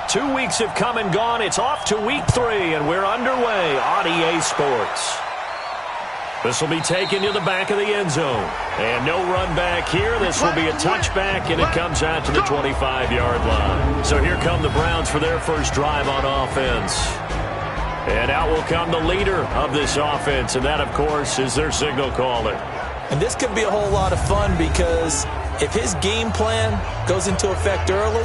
2 weeks have come and gone. It's off to week 3, and we're underway on EA Sports. This will be taken to the back of the end zone. And no run back here. This will be a touchback, and it comes out to the 25-yard line. So here come the Browns for their first drive on offense. And out will come the leader of this offense, and that, of course, is their signal caller. And this could be a whole lot of fun because if his game plan goes into effect early,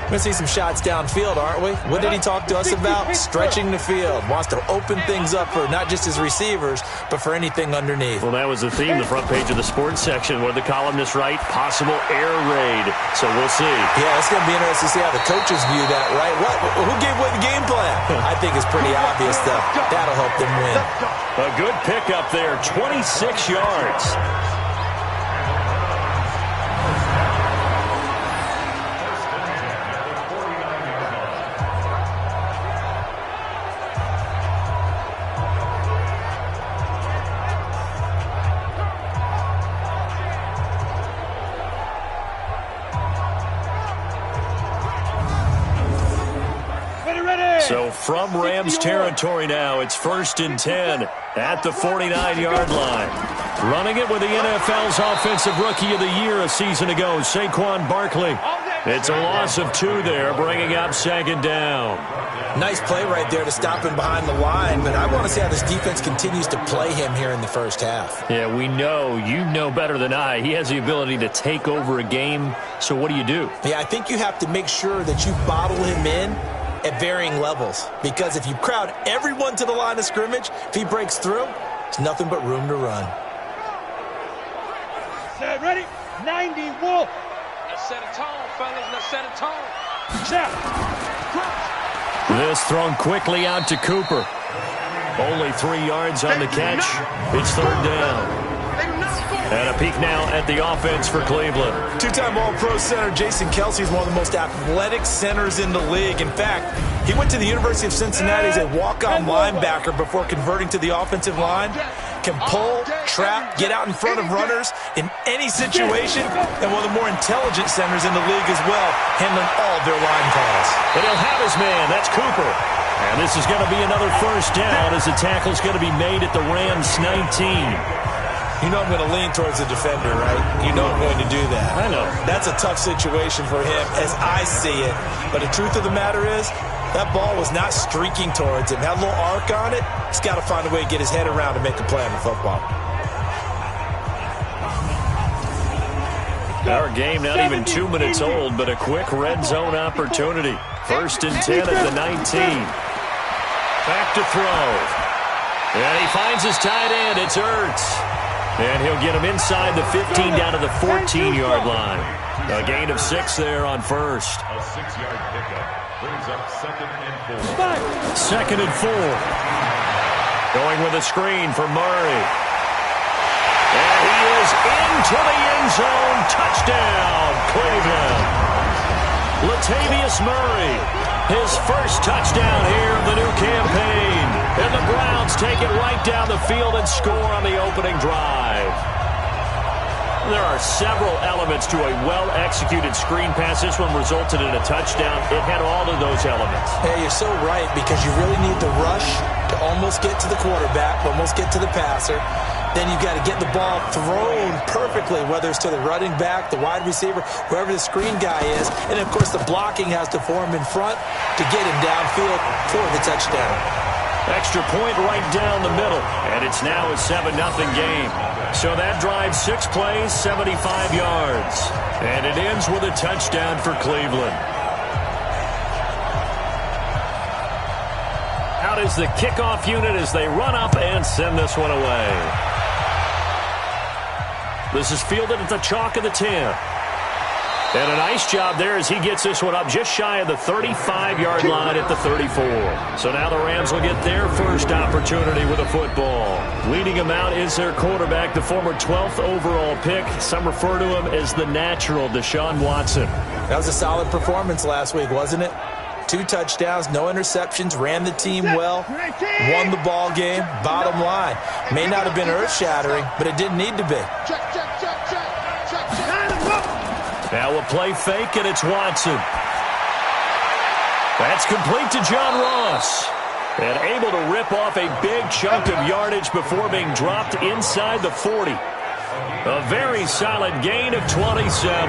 we're going to see some shots downfield, aren't we? What did he talk to us about? Stretching the field. Wants to open things up for not just his receivers, but for anything underneath. Well, that was the theme, the front page of the sports section, where the columnists write, possible air raid. So we'll see. Yeah, it's going to be interesting to see how the coaches view that, right? Who gave away the game plan? I think it's pretty obvious that that'll help them win. A good pickup there, 26 yards. So from Rams territory now, it's 1st and 10 at the 49-yard line. Running it with the NFL's Offensive Rookie of the Year a season ago, Saquon Barkley. It's a loss of 2 there, bringing up 2nd down. Nice play right there to stop him behind the line, but I want to see how this defense continues to play him here in the first half. Yeah, we know. You know better than I. He has the ability to take over a game, so what do you do? Yeah, I think you have to make sure that you bottle him in at varying levels, because if you crowd everyone to the line of scrimmage, if he breaks through, there's nothing but room to run. Set, ready, 90, wolf. Let's set a tone, fellas. Let's set a tone. Set. This thrown quickly out to Cooper. Only 3 yards on the catch. It's 3rd down. And a peek now at the offense for Cleveland. 2-time All-Pro center Jason Kelce is one of the most athletic centers in the league. In fact, he went to the University of Cincinnati as a walk-on linebacker before converting to the offensive line. Can pull, trap, get out in front of runners in any situation, and one of the more intelligent centers in the league as well, handling all of their line calls. And he'll have his man. That's Cooper. And this is going to be another 1st down as the tackle's going to be made at the Rams 19. You know I'm going to lean towards the defender, right? You know I'm going to do that. I know. That's a tough situation for him as I see it. But the truth of the matter is, that ball was not streaking towards him. Had a little arc on it. He's got to find a way to get his head around and make a play on the football. Our game not even 2 minutes old, but a quick red zone opportunity. 1st and 10 at the 19. Back to throw. And he finds his tight end. It's Ertz. And he'll get him inside the 15 down to the 14-yard line. A gain of 6 there on 1st. A 6-yard pickup brings up 2nd and 4. 2nd and 4. Going with a screen for Murray. And he is into the end zone. Touchdown, Cleveland. Latavius Murray, his first touchdown here of the new campaign. And the Browns take it right down the field and score on the opening drive. There are several elements to a well-executed screen pass. This one resulted in a touchdown. It had all of those elements. Hey, you're so right, because you really need the rush to almost get to the quarterback, almost get to the passer. Then you've got to get the ball thrown perfectly, whether it's to the running back, the wide receiver, whoever the screen guy is. And, of course, the blocking has to form in front to get him downfield for the touchdown. Extra point right down the middle, and it's now a 7-0 game. So that drives 6 plays, 75 yards. And it ends with a touchdown for Cleveland. Out is the kickoff unit as they run up and send this one away. This is fielded at the chalk of the 10. And a nice job there as he gets this one up just shy of the 35-yard line at the 34. So now the Rams will get their first opportunity with a football. Leading him out is their quarterback, the former 12th overall pick. Some refer to him as the natural, Deshaun Watson. That was a solid performance last week, wasn't it? 2 touchdowns, no interceptions, ran the team well, won the ball game. Bottom line, may not have been earth-shattering, but it didn't need to be. Now a play fake, and it's Watson. That's complete to John Ross. And able to rip off a big chunk of yardage before being dropped inside the 40. A very solid gain of 27.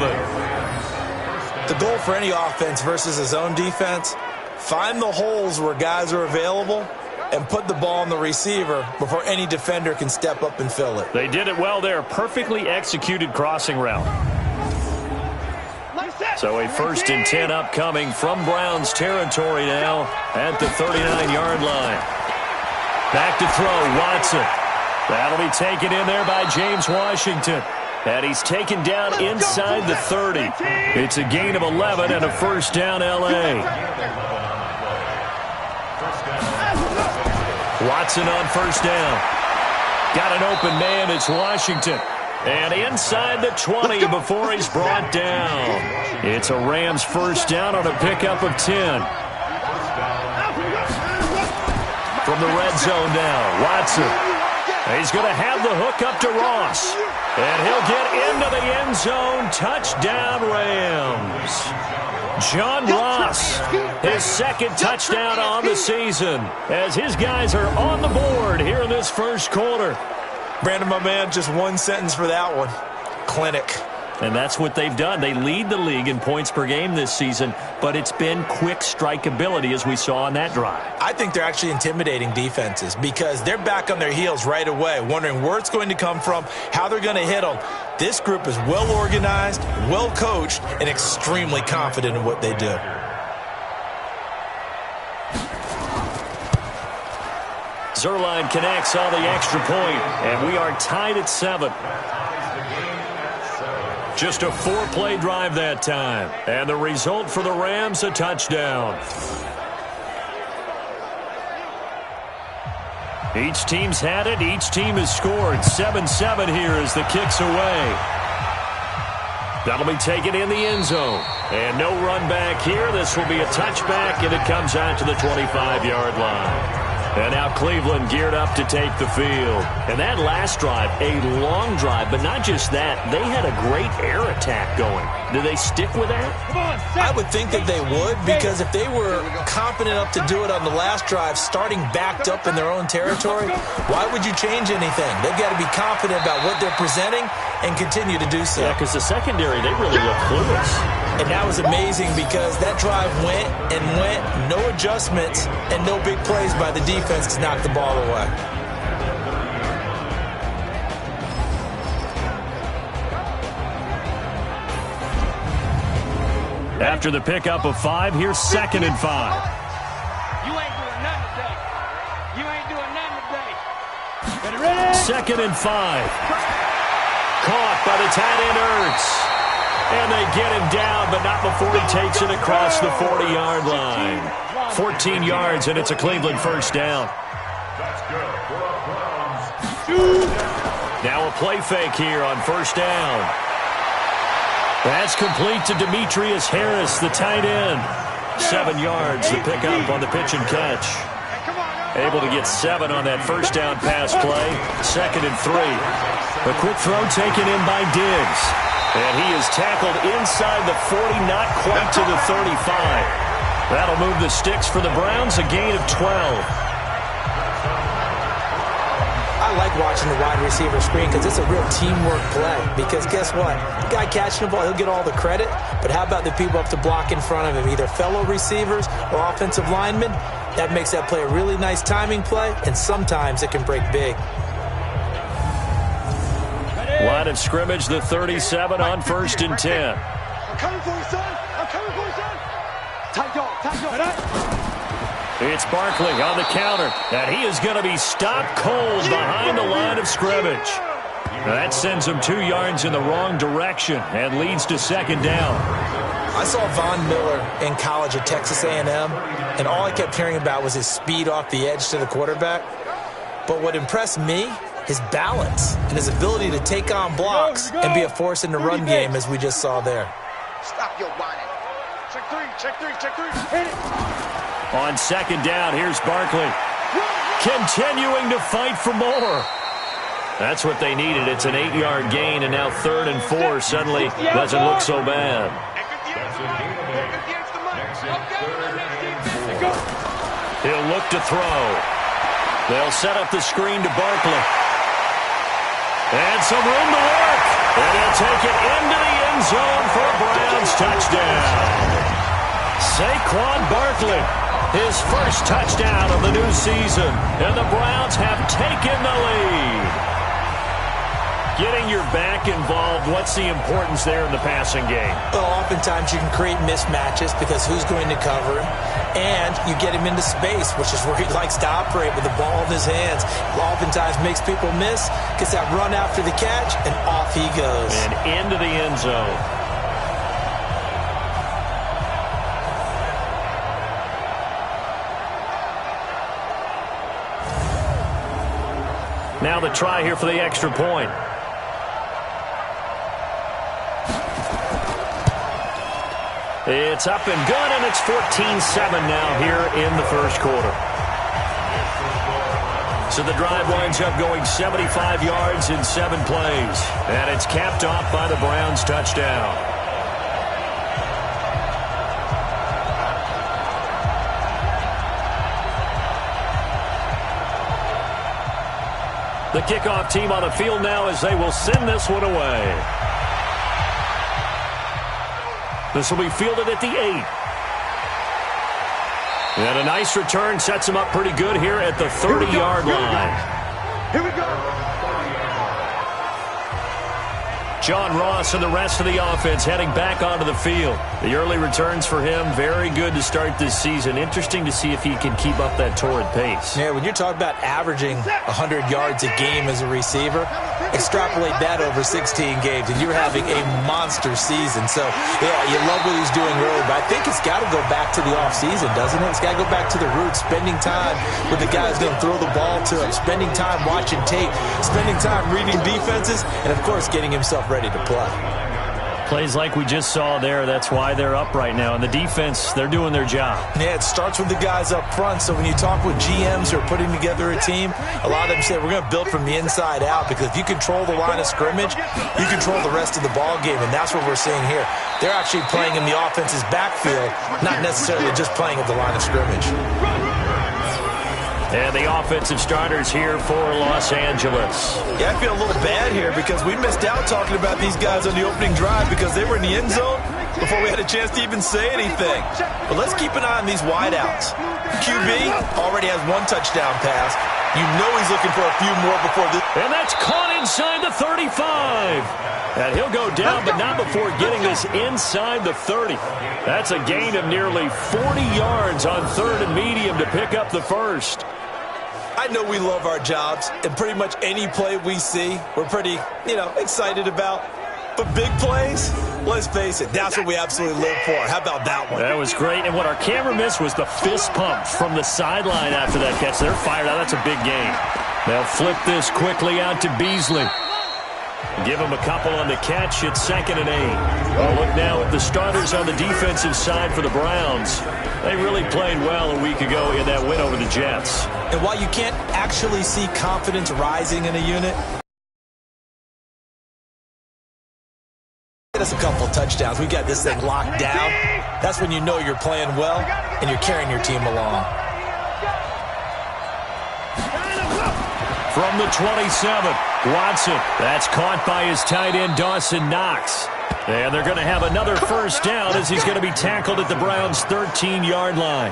The goal for any offense versus his own defense, find the holes where guys are available and put the ball on the receiver before any defender can step up and fill it. They did it well there. Perfectly executed crossing route. So a 1st and 10 upcoming from Browns territory now at the 39-yard line. Back to throw, Watson. That'll be taken in there by James Washington. And he's taken down inside the 30. It's a gain of 11 and a 1st down, L.A. Watson on 1st down. Got an open man, it's Washington. And inside the 20 before he's brought down. It's a Rams 1st down on a pickup of 10. From the red zone now, Watson. He's going to have the hook up to Ross. And he'll get into the end zone. Touchdown, Rams. John Ross, his 2nd touchdown on the season, as his guys are on the board here in this 1st quarter. Brandon, my man, just one sentence for that one. Clinic. And that's what they've done. They lead the league in points per game this season, but it's been quick strikeability as we saw on that drive. I think they're actually intimidating defenses because they're back on their heels right away, wondering where it's going to come from, how they're going to hit them. This group is well organized, well coached, and extremely confident in what they do. Zuerlein connects on the extra point, and we are tied at 7. Just a 4-play drive that time. And the result for the Rams, a touchdown. Each team's had it. Each team has scored. 7-7 here as the kick's away. That'll be taken in the end zone. And no run back here. This will be a touchback, and it comes out to the 25-yard line. And now Cleveland geared up to take the field. And that last drive, a long drive, but not just that. They had a great air attack going. Do they stick with that? I would think that they would, because if they were confident enough to do it on the last drive, starting backed up in their own territory, why would you change anything? They've got to be confident about what they're presenting and continue to do so. Yeah, because the secondary, they really look clueless. And that was amazing because that drive went and went, no adjustments, and no big plays by the defense to knock the ball away. After the pickup of 5, here's 2nd and 5. You ain't doing nothing today. You ain't doing nothing today. 2nd and 5. Caught by the tight end, Ertz. And they get him down, but not before he takes it across the 40-yard line. 14 yards, and it's a Cleveland 1st down. Now a play fake here on 1st down. That's complete to Demetrius Harris, the tight end. 7 yards, the pickup on the pitch and catch. Able to get 7 on that 1st down pass play. 2nd and 3. A quick throw taken in by Diggs. And he is tackled inside the 40, not quite to the 35. That'll move the sticks for the Browns, a gain of 12. I like watching the wide receiver screen because it's a real teamwork play. Because guess what? The guy catching the ball, he'll get all the credit. But how about the people up to block in front of him, either fellow receivers or offensive linemen? That makes that play a really nice timing play, and sometimes it can break big. Line of scrimmage, the 37 on 1st and 10. I'm coming for you, son. I'm coming for you, son. Tight dog. It's Barkley on the counter, and he is going to be stopped cold behind the line of scrimmage. That sends him 2 yards in the wrong direction and leads to 2nd down. I saw Von Miller in college at Texas A&M, and all I kept hearing about was his speed off the edge to the quarterback. But what impressed me, his balance and his ability to take on blocks and be a force in the run game, as we just saw there. Stop your whining. Check three. Hit it. On 2nd down, here's Barkley. Continuing to fight for more. That's what they needed. It's an 8-yard gain, and now 3rd and 4 suddenly doesn't look so bad. He'll look to throw. They'll set up the screen to Barkley. And some room to work. And he'll take it into the end zone for a Browns touchdown. Saquon Barkley, his first touchdown of the new season. And the Browns have taken the lead. Getting your back involved, what's the importance there in the passing game? Well, oftentimes you can create mismatches because who's going to cover him? And you get him into space, which is where he likes to operate with the ball in his hands. Oftentimes makes people miss, gets that run after the catch, and off he goes. And into the end zone. Now the try here for the extra point. It's up and good, and it's 14-7 now here in the first quarter. So the drive winds up going 75 yards in 7 plays. And it's capped off by the Browns touchdown. The kickoff team on the field now as they will send this one away. This will be fielded at the 8. And a nice return sets him up pretty good here at the 30-yard line. Here we go. John Ross and the rest of the offense heading back onto the field. The early returns for him, very good to start this season. Interesting to see if he can keep up that torrid pace. Yeah, when you're talking about averaging 100 yards a game as a receiver, extrapolate that over 16 games, and you're having a monster season. So, yeah, you love what he's doing early, but I think it's got to go back to the offseason, doesn't it? It's got to go back to the roots, spending time with the guys going to throw the ball to him, spending time watching tape, spending time reading defenses, and, of course, getting himself ready to play. Plays like we just saw there, that's why they're up right now. And the defense, they're doing their job. Yeah, it starts with the guys up front. So when you talk with GMs who are putting together a team, a lot of them say we're going to build from the inside out, because if you control the line of scrimmage, you control the rest of the ball game, and that's what we're seeing here. They're actually playing in the offense's backfield, not necessarily just playing at the line of scrimmage. And the offensive starters here for Los Angeles. Yeah, I feel a little bad here because we missed out talking about these guys on the opening drive because they were in the end zone before we had a chance to even say anything. But let's keep an eye on these wideouts. QB already has 1 touchdown pass. You know he's looking for a few more before this. And that's caught inside the 35. And he'll go down, but not before getting this inside the 30. That's a gain of nearly 40 yards on 3rd and medium to pick up the first. I know we love our jobs, and pretty much any play we see, we're pretty, excited about. But big plays, let's face it, that's what we absolutely live for. How about that one? That was great, and what our camera missed was the fist pump from the sideline after that catch. They're fired out. That's a big gain. They'll flip this quickly out to Beasley. Give him a couple on the catch. It's 2nd and 8. We'll look now at the starters on the defensive side for the Browns. They really played well a week ago in that win over the Jets. And while you can't actually see confidence rising in a unit, get us a couple touchdowns. We got this thing locked down. That's when you know you're playing well and you're carrying your team along. From the 27, Watson. That's caught by his tight end, Dawson Knox. And they're going to have another first down as he's going to be tackled at the Browns' 13-yard line.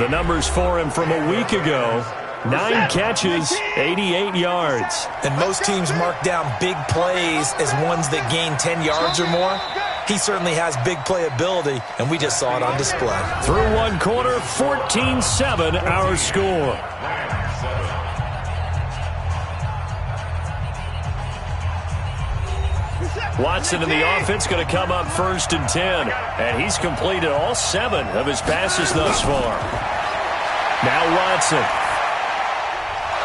The numbers for him from a week ago, 9 catches, 88 yards. And most teams mark down big plays as ones that gain 10 yards or more. He certainly has big playability, and we just saw it on display. Through 1 quarter, 14-7 our score. Watson in the offense going to come up 1st and 10. And he's completed all 7 of his passes thus far. Now Watson.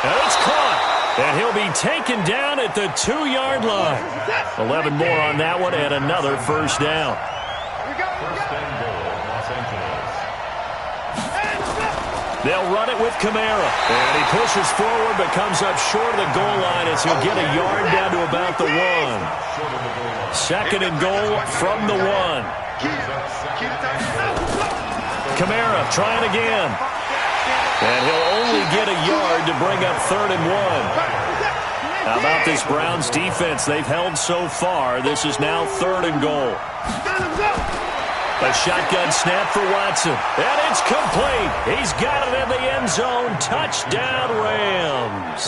And it's caught. And he'll be taken down at the 2-yard line. 11 more on that one and another first down. They'll run it with Kamara. And he pushes forward but comes up short of the goal line as he'll get a yard down to about the 1. 2nd and goal from the 1. Kamara trying again. And he'll only get a yard to bring up 3rd and 1. How about this Browns defense? They've held so far. This is now 3rd and goal. A shotgun snap for Watson. And it's complete. He's got it in the end zone. Touchdown, Rams.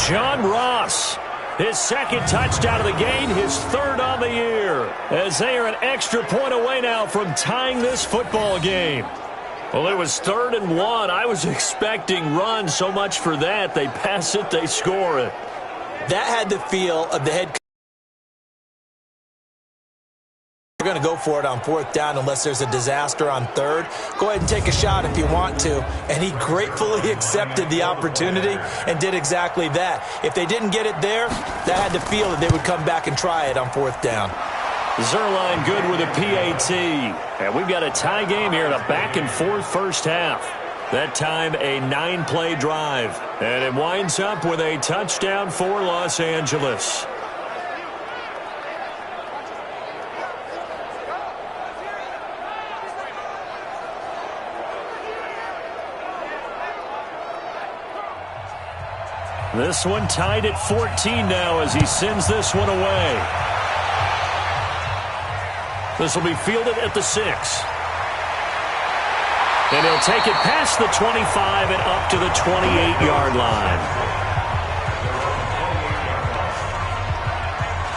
John Ross, his 2nd touchdown of the game, his 3rd on the year. As they are an extra point away now from tying this football game. Well, it was 3rd and 1. I was expecting run, so much for that. They pass it, they score it. That had the feel of the head coach. You're going to go for it on 4th down unless there's a disaster on 3rd. Go ahead and take a shot if you want to. And he gratefully accepted the opportunity and did exactly that. If they didn't get it there, that had the feel that they would come back and try it on 4th down. Zuerlein good with a PAT. And we've got a tie game here in a back-and-forth first half. That time a 9-play drive. And it winds up with a touchdown for Los Angeles. This one tied at 14 now as he sends this one away. This will be fielded at the 6. And he'll take it past the 25 and up to the 28-yard line.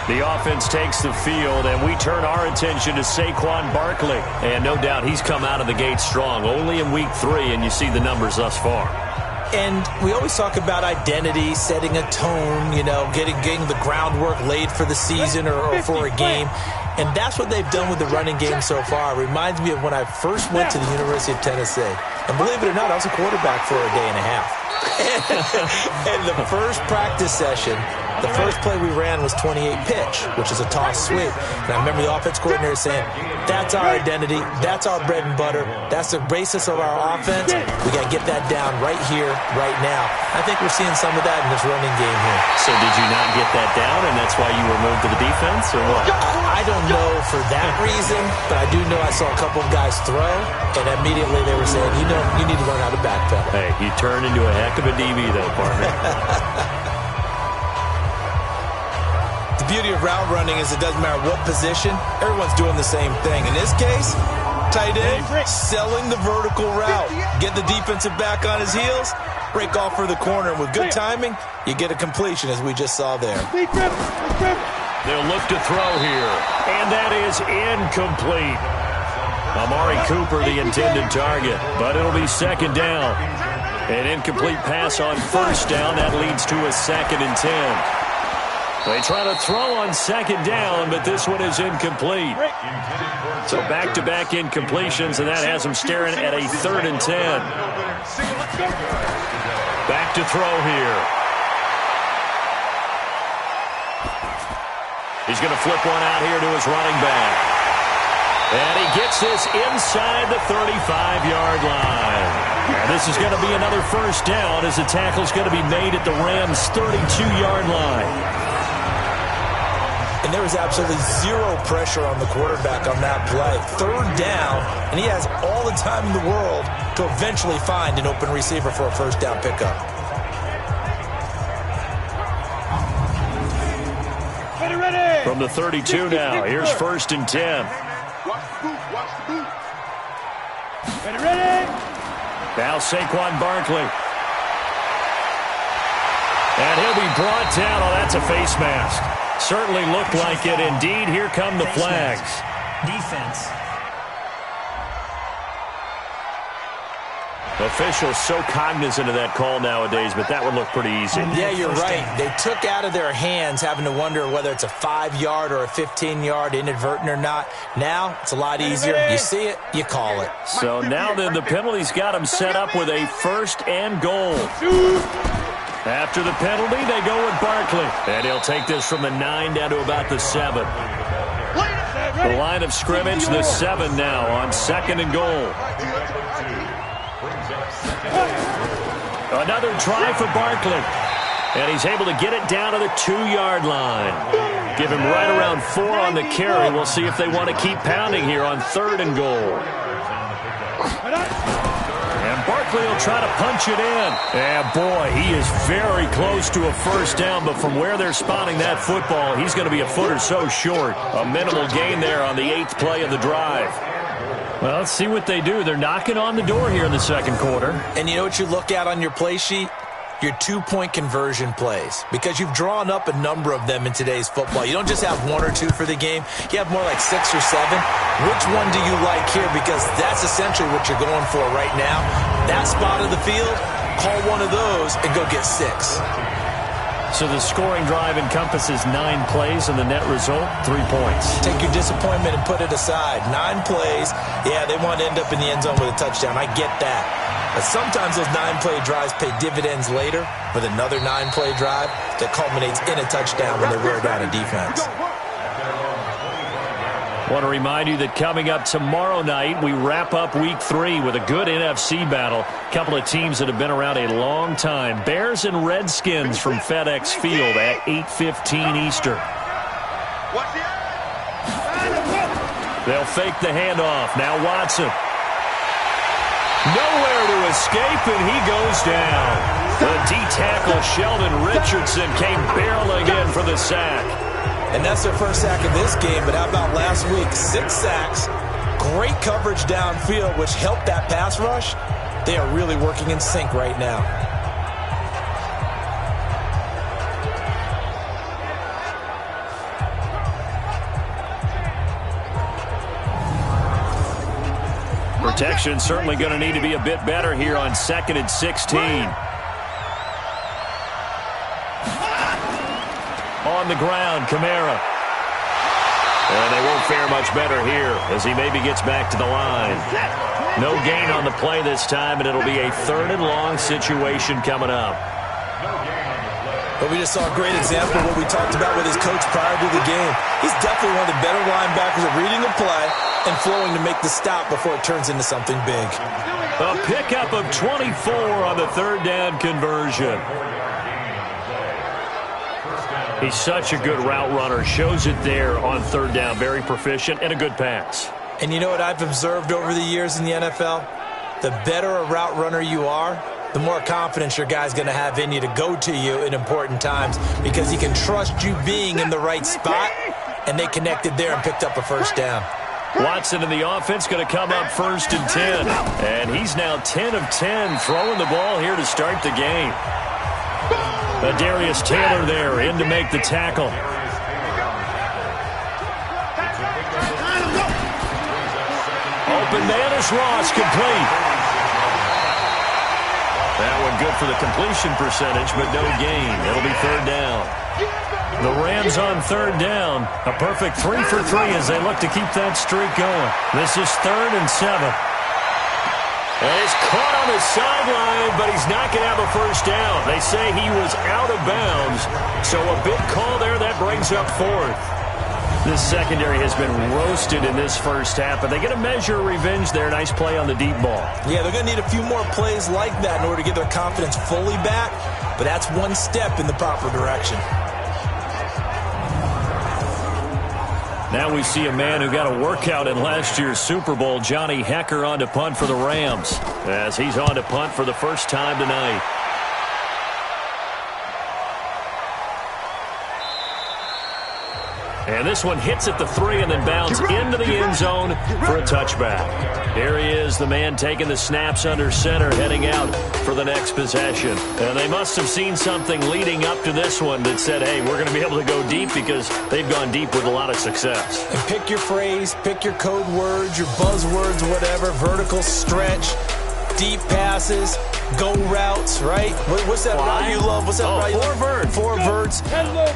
The offense takes the field, and we turn our attention to Saquon Barkley. And no doubt he's come out of the gate strong, only in week 3, and you see the numbers thus far. And we always talk about identity, setting a tone, you know, getting the groundwork laid for the season or for a game. And that's what they've done with the running game so far. It reminds me of when I first went to the University of Tennessee. And believe it or not, I was a quarterback for a day and a half. And the first practice session, the first play we ran was 28 pitch, which is a toss sweep. And I remember the offense coordinator saying, that's our identity, that's our bread and butter, that's the basis of our offense. We got to get that down right here, right now. I think we're seeing some of that in this running game here. So did you not get that down, and that's why you were moved to the defense, or what? I don't know for that reason, but I do know I saw a couple of guys throw, and immediately they were saying, you know, you need to learn how to backpedal. Hey, you turned into a heck of a DB, though, partner. The beauty of route running is it doesn't matter what position, everyone's doing the same thing. In this case, tight end, selling the vertical route. Get the defensive back on his heels, break off for the corner. And with good timing, you get a completion, as we just saw there. They'll look to throw here, and that is incomplete. Amari Cooper, the intended target, but it'll be 2nd down. An incomplete pass on 1st down. That leads to a 2nd and 10. They try to throw on 2nd down, but this one is incomplete. So back-to-back incompletions, and that has them staring at a 3rd and 10. Back to throw here. He's going to flip one out here to his running back. And he gets this inside the 35-yard line. And this is going to be another 1st down as the tackle's going to be made at the Rams' 32-yard line. And there was absolutely zero pressure on the quarterback on that play. 3rd down, and he has all the time in the world to eventually find an open receiver for a 1st down pickup. From the 32 now, here's 1st and 10. Now Saquon Barkley. And he'll be brought down. Oh, that's a face mask. Certainly looked like it. Indeed, here come the flags. Defense. Officials so cognizant of that call nowadays, but that would look pretty easy. Yeah, you're right. They took out of their hands having to wonder whether it's a 5-yard or a 15-yard, inadvertent or not. Now, it's a lot easier. You see it, you call it. So now then the penalty's got them set up with a 1st and goal. After the penalty, they go with Barkley. And he'll take this from the 9 down to about the 7. The line of scrimmage, the 7 now on 2nd and goal. Another try for Barkley. And he's able to get it down to the 2-yard line. Give him right around 4 on the carry. We'll see if they want to keep pounding here on 3rd and goal. And Barkley will try to punch it in. And boy, he is very close to a first down, but from where they're spotting that football, he's going to be a foot or so short. A minimal gain there on the 8th play of the drive. Well, let's see what they do. They're knocking on the door here in the second quarter. And you know what you look at on your play sheet? Your 2-point conversion plays, because you've drawn up a number of them in today's football. You don't just have 1 or 2 for the game. You have more like 6 or 7. Which one do you like here? Because that's essentially what you're going for right now. That spot of the field, call one of those and go get 6. So the scoring drive encompasses 9 plays, and the net result, 3 points. Take your disappointment and put it aside. 9 plays, yeah, they want to end up in the end zone with a touchdown. I get that. But sometimes those 9-play drives pay dividends later with another 9-play drive that culminates in a touchdown when they wear down a defense. Want to remind you that coming up tomorrow night, we wrap up Week 3 with a good NFC battle. A couple of teams that have been around a long time. Bears and Redskins from FedEx Field at 8:15 Eastern. They'll fake the handoff. Now Watson. Nowhere to escape, and he goes down. The D-tackle Sheldon Richardson came barreling in for the sack. And that's their first sack of this game, but how about last week? 6 sacks, great coverage downfield, which helped that pass rush. They are really working in sync right now. Protection certainly going to need to be a bit better here on 2nd and 16. On the ground, Kamara. And they won't fare much better here as he maybe gets back to the line. No gain on the play this time, and it'll be a 3rd and long situation coming up. But we just saw a great example of what we talked about with his coach prior to the game. He's definitely one of the better linebackers at reading a play and flowing to make the stop before it turns into something big. A pickup of 24 on the 3rd down conversion. He's such a good route runner. Shows it there on 3rd down. Very proficient and a good pass. And you know what I've observed over the years in the NFL? The better a route runner you are, the more confidence your guy's going to have in you to go to you in important times because he can trust you being in the right spot, and they connected there and picked up a first down. Watson in the offense going to come up 1st and 10. And he's now 10 of 10 throwing the ball here to start the game. Darius Taylor there in to make the tackle. Open man is Ross, complete. That one good for the completion percentage, but no gain. It'll be 3rd down. The Rams on 3rd down. A perfect 3 for 3 as they look to keep that streak going. This is 3rd and 7. And he's caught on the sideline, but he's not going to have a first down. They say he was out of bounds, so a big call there that brings up 4th. This secondary has been roasted in this first half, but they get a measure of revenge there. Nice play on the deep ball. Yeah, they're going to need a few more plays like that in order to get their confidence fully back, but that's one step in the proper direction. Now we see a man who got a workout in last year's Super Bowl, Johnny Hekker, on to punt for the Rams, as he's on to punt for the first time tonight. And this one hits at the 3 and then bounds into the end zone for a touchback. Here he is, the man taking the snaps under center, heading out for the next possession. And they must have seen something leading up to this one that said, hey, we're going to be able to go deep because they've gone deep with a lot of success. And pick your phrase, pick your code words, your buzzwords, whatever, vertical stretch, deep passes, go routes, right? What's that route you love? What's that route you love? 4 verts. 4 verts.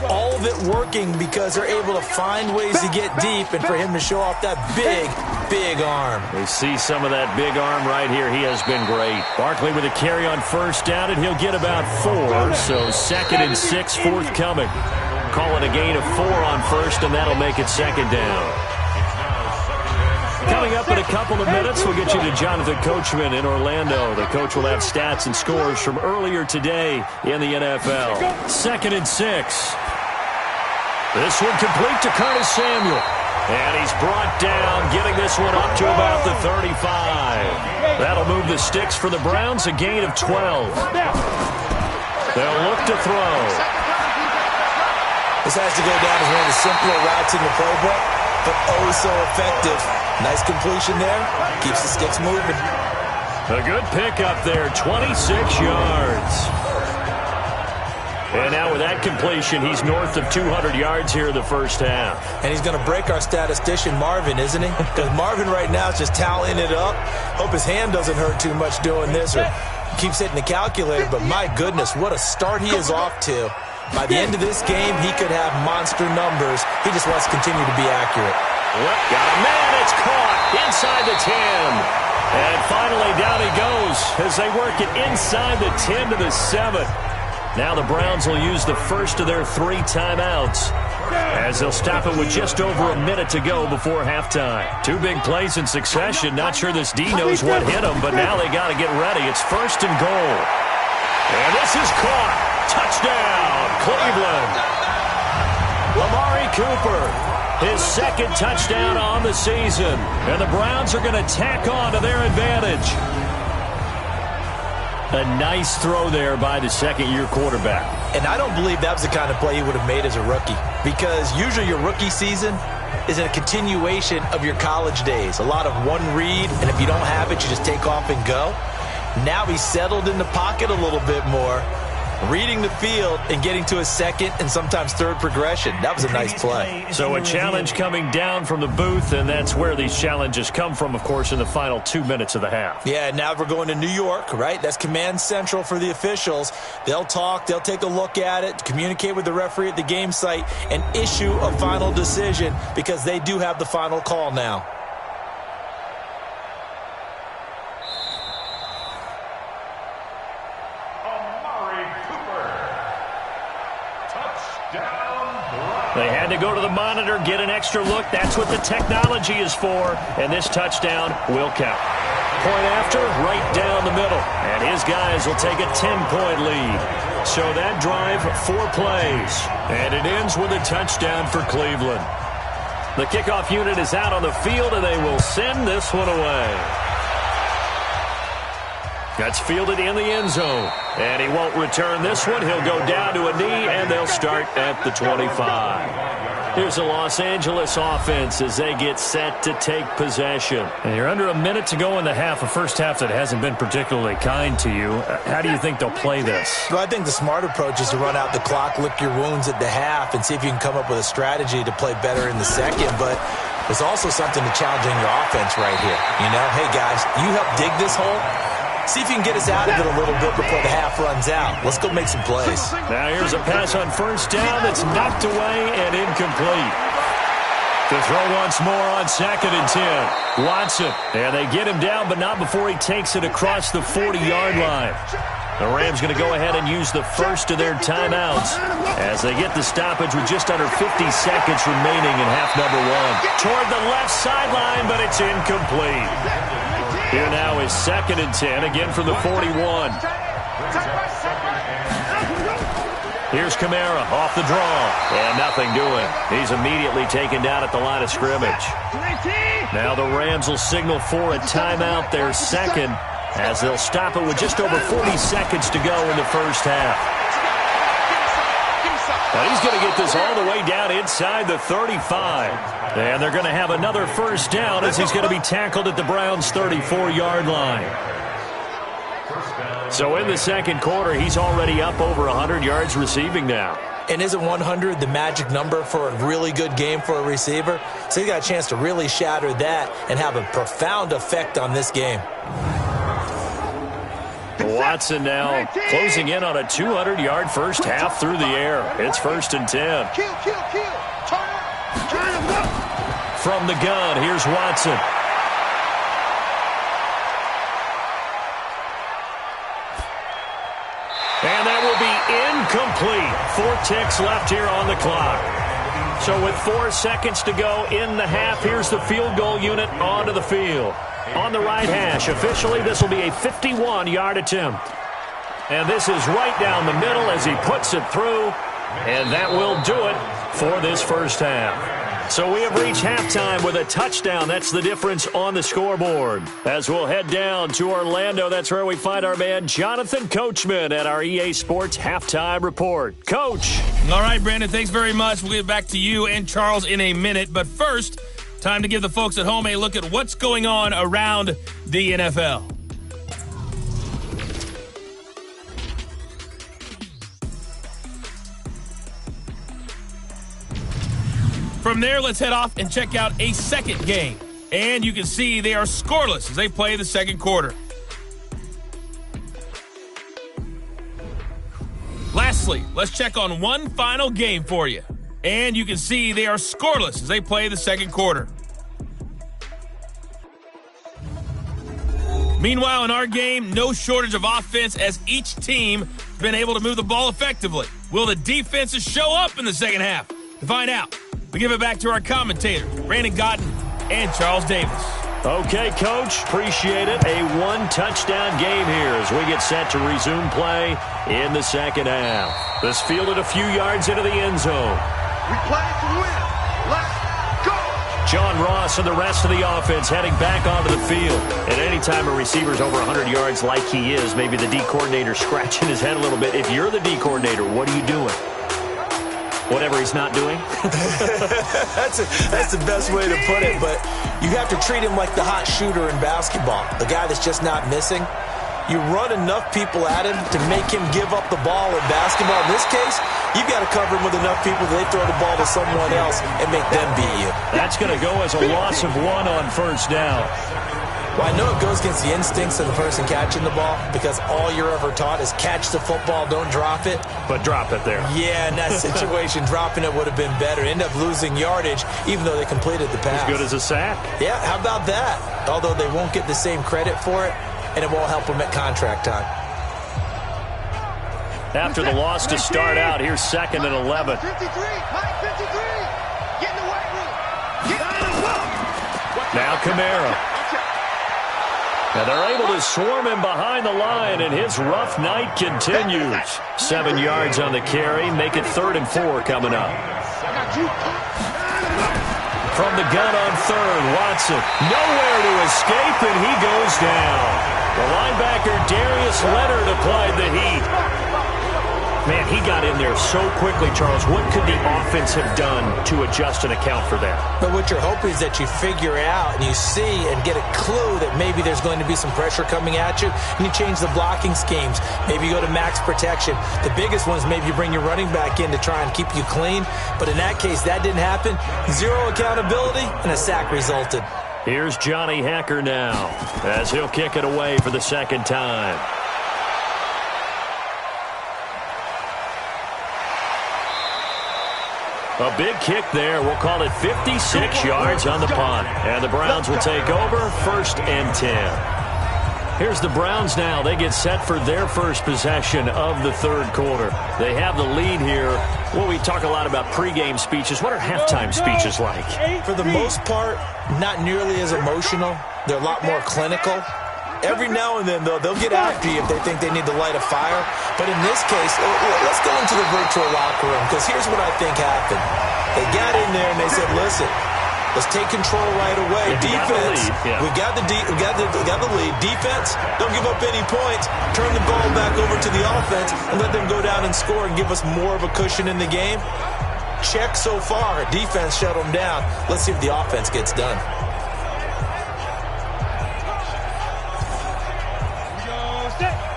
All of it working because they're able to find ways to get deep and for him to show off that big, big arm. We see some of that big arm right here. He has been great. Barkley with a carry on first down, and he'll get about 4. So 2nd and 6 forthcoming. Call it a gain of 4 on first, and that'll make it 2nd down. Coming up in a couple of minutes, we'll get you to Jonathan Coachman in Orlando. The coach will have stats and scores from earlier today in the NFL. 2nd and 6. This one complete to Curtis Samuel. And he's brought down, getting this one up to about the 35. That'll move the sticks for the Browns, a gain of 12. They'll look to throw. This has to go down as one of the simpler routes in the playbook, but oh so effective. Nice completion there. Keeps the sticks moving. A good pickup there, 26 yards. And now with that completion, he's north of 200 yards here in the first half. And he's going to break our statistician, Marvin, isn't he? Because Marvin right now is just tallying it up. Hope his hand doesn't hurt too much doing this or keeps hitting the calculator. But my goodness, what a start he is off to. By the end of this game, he could have monster numbers. He just wants to continue to be accurate. Well, got a man. It's caught inside the 10. And finally, down he goes as they work it inside the 10 to the 7. Now the Browns will use the first of their 3 timeouts as they'll stop it with just over a minute to go before halftime. 2 big plays in succession. Not sure this D knows what hit him, but now they got to get ready. It's 1st and goal. And this is caught. Touchdown, Cleveland. Amari Cooper, his 2nd touchdown on the season. And the Browns are going to tack on to their advantage. A nice throw there by the 2nd-year quarterback. And I don't believe that was the kind of play he would have made as a rookie, because usually your rookie season is a continuation of your college days. A lot of one read, and if you don't have it, you just take off and go. Now he's settled in the pocket a little bit more, reading the field and getting to his 2nd and sometimes 3rd progression. That was a nice play. So a challenge coming down from the booth, and that's where these challenges come from, of course, in the final 2 minutes of the half. Yeah, now we're going to New York, right? That's command central for the officials. They'll talk, they'll take a look at it, communicate with the referee at the game site, and issue a final decision because they do have the final call now. They had to go to the monitor, get an extra look. That's what the technology is for. And this touchdown will count. Point after, right down the middle. And his guys will take a 10-point lead. So that drive, 4 plays. And it ends with a touchdown for Cleveland. The kickoff unit is out on the field, and they will send this one away. That's fielded in the end zone. And he won't return this one. He'll go down to a knee, and they'll start at the 25. Here's the Los Angeles offense as they get set to take possession. And you're under a minute to go in the half, a first half that hasn't been particularly kind to you. How do you think they'll play this? Well, I think the smart approach is to run out the clock, lick your wounds at the half, and see if you can come up with a strategy to play better in the 2nd. But there's also something to challenging your offense right here. You know, hey, guys, you help dig this hole. See if you can get us out of it a little bit before the half runs out. Let's go make some plays. Now here's a pass on 1st down that's knocked away and incomplete. To throw once more on 2nd and 10. Watson. And they get him down, but not before he takes it across the 40-yard line. The Rams going to go ahead and use the first of their timeouts as they get the stoppage with just under 50 seconds remaining in half number 1. Toward the left sideline, but it's incomplete. Here now is 2nd and 10, again from the 41. Here's Kamara off the draw, and nothing doing. He's immediately taken down at the line of scrimmage. Now the Rams will signal for a timeout, their 2nd, as they'll stop it with just over 40 seconds to go in the first half. Now he's going to get this all the way down inside the 35. And they're going to have another first down as he's going to be tackled at the Browns' 34-yard line. So in the 2nd quarter, he's already up over 100 yards receiving now. And isn't 100 the magic number for a really good game for a receiver? So he got a chance to really shatter that and have a profound effect on this game. Watson now closing in on a 200-yard first half through the air. It's 1st and 10. From the gun, here's Watson. And that will be incomplete. 4 ticks left here on the clock. So with 4 seconds to go in the half, here's the field goal unit onto the field. On the right hash, officially this will be a 51-yard attempt. And this is right down the middle as he puts it through. And that will do it for this first half. So we have reached halftime with a touchdown. That's the difference on the scoreboard. As we'll head down to Orlando, that's where we find our man Jonathan Coachman at our EA Sports Halftime Report. Coach. All right, Brandon, thanks very much. We'll get back to you and Charles in a minute. But first, time to give the folks at home a look at what's going on around the NFL. From there, let's head off and check out a second game. And you can see they are scoreless as they play the second quarter. Lastly, let's check on one final game for you. And you can see they are scoreless as they play the second quarter. Meanwhile, in our game, no shortage of offense as each team has been able to move the ball effectively. Will the defenses show up in the second half? To find out, we give it back to our commentators, Brandon Gaudin and Charles Davis. Okay, Coach, appreciate it. A one-touchdown game here as we get set to resume play in the second half. This fielded a few yards into the end zone. We play to win. Let's go! John Ross and the rest of the offense heading back onto the field. And anytime a receiver's over 100 yards like he is, maybe the D coordinator scratching his head a little bit. If you're the D coordinator, what are you doing? Whatever he's not doing? That's the best way to put it, but you have to treat him like the hot shooter in basketball, the guy that's just not missing. You run enough people at him to make him give up the ball in basketball. In this case, you've got to cover him with enough people that they throw the ball to someone else and make them beat you. That's going to go as a loss of 1 on first down. Well, I know it goes against the instincts of the person catching the ball because all you're ever taught is catch the football, don't drop it. But drop it there. Yeah, in that situation, dropping it would have been better. End up losing yardage even though they completed the pass. As good as a sack. Yeah, how about that? Although they won't get the same credit for it, and it won't help them at contract time. After the loss to start out, here's 2nd and 11. 53, Mike 53. Get in the weight room. Get in the weight. Now Kamara. And they're able to swarm him behind the line, and his rough night continues. 7 yards on the carry, make it 3rd and 4 coming up. From the gun on 3rd, Watson. Nowhere to escape, and he goes down. The linebacker, Darius Leonard, applied the heat. Man, he got in there so quickly, Charles. What could the offense have done to adjust and account for that? But what you're hoping is that you figure out and you see and get a clue that maybe there's going to be some pressure coming at you, and you change the blocking schemes. Maybe you go to max protection. The biggest one is maybe you bring your running back in to try and keep you clean. But in that case, that didn't happen. 0 accountability, and a sack resulted. Here's Johnny Hacker now as he'll kick it away for the second time. A big kick there. We'll call it 56 yards on the punt. And the Browns will take over 1st and 10. Here's the Browns now. They get set for their first possession of the 3rd quarter. They have the lead here. Well, we talk a lot about pregame speeches. What are halftime speeches like? For the most part, not nearly as emotional. They're a lot more clinical. Every now and then, though, they'll get after you if they think they need to light a fire. But in this case, let's go into the virtual locker room, because here's what I think happened. They got in there and they said, listen, let's take control right away. Defense, we got the lead. Defense, don't give up any points. Turn the ball back over to the offense and let them go down and score and give us more of a cushion in the game. Check so far. Defense shut them down. Let's see if the offense gets done.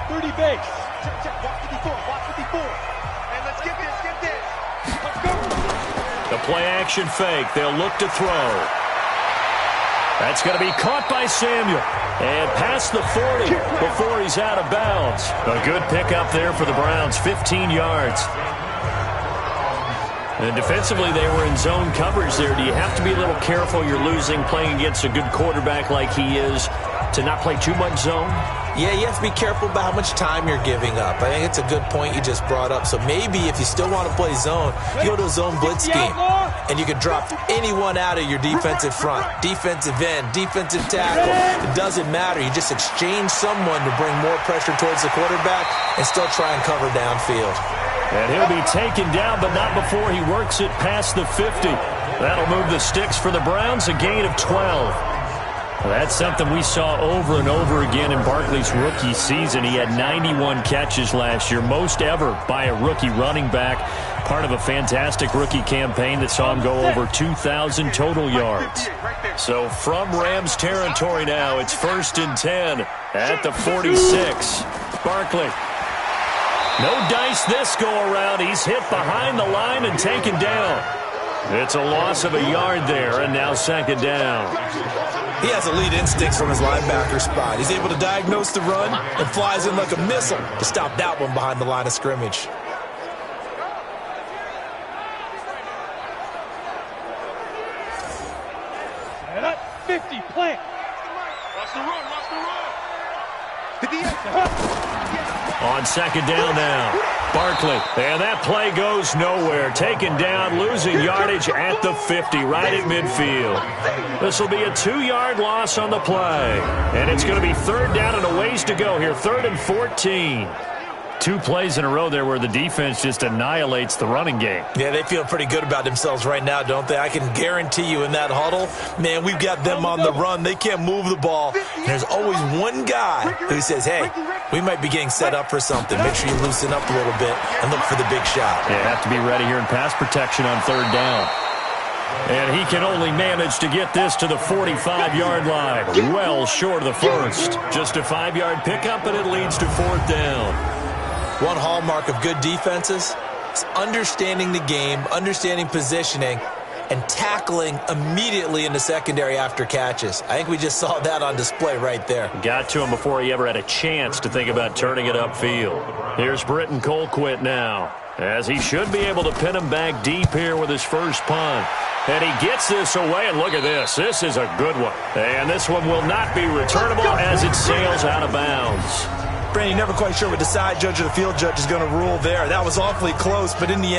30 base. Check. Walk 54. And let's get this. Let's go. The play action fake. They'll look to throw. That's going to be caught by Samuel. And past the 40 before he's out of bounds. A good pickup there for the Browns. 15 yards. And defensively, they were in zone coverage there. Do you have to be a little careful? You're losing playing against a good quarterback like he is to not play too much zone? Yeah, you have to be careful about how much time you're giving up. I think it's a good point you just brought up. So maybe if you still want to play zone, you go to a zone blitz scheme. and you can drop anyone out of your defensive front. Defensive end, defensive tackle. It doesn't matter. You just exchange someone to bring more pressure towards the quarterback and still try and cover downfield. And he'll be taken down, but not before he works it past the 50. That'll move the sticks for the Browns, a gain of 12. Well, that's something we saw over and over again in Barkley's rookie season. He had 91 catches last year, most ever by a rookie running back, part of a fantastic rookie campaign that saw him go over 2,000 total yards. So from Rams territory now, it's 1st and 10 at the 46. Barkley. No dice this go-around. He's hit behind the line and taken down. It's a loss of a yard there, and now 2nd down. He has elite instincts from his linebacker spot. He's able to diagnose the run and flies in like a missile to stop that one behind the line of scrimmage. And at 50, plant. Watch the run, watch the run. On 2nd down now, Barkley. And that play goes nowhere. Taken down, losing yardage at the 50, right at midfield. This will be a 2-yard loss on the play. And it's going to be 3rd down and a ways to go here, 3rd and 14. 2 plays in a row there where the defense just annihilates the running game. Yeah, they feel pretty good about themselves right now, don't they? I can guarantee you in that huddle, man, we've got them on the run. They can't move the ball. And there's always one guy who says, hey, we might be getting set up for something. Make sure you loosen up a little bit and look for the big shot. Yeah, have to be ready here in pass protection on 3rd down. And he can only manage to get this to the 45-yard line. Well short of the first. Just a 5-yard pickup, and it leads to 4th down. One hallmark of good defenses is understanding the game, understanding positioning, and tackling immediately in the secondary after catches. I think we just saw that on display right there. Got to him before he ever had a chance to think about turning it upfield. Here's Britton Colquitt now, as he should be able to pin him back deep here with his first punt. And he gets this away, and look at this. This is a good one. And this one will not be returnable as it sails out of bounds. Brandon, you're never quite sure what the side judge or the field judge is going to rule there. That was awfully close, but in the end,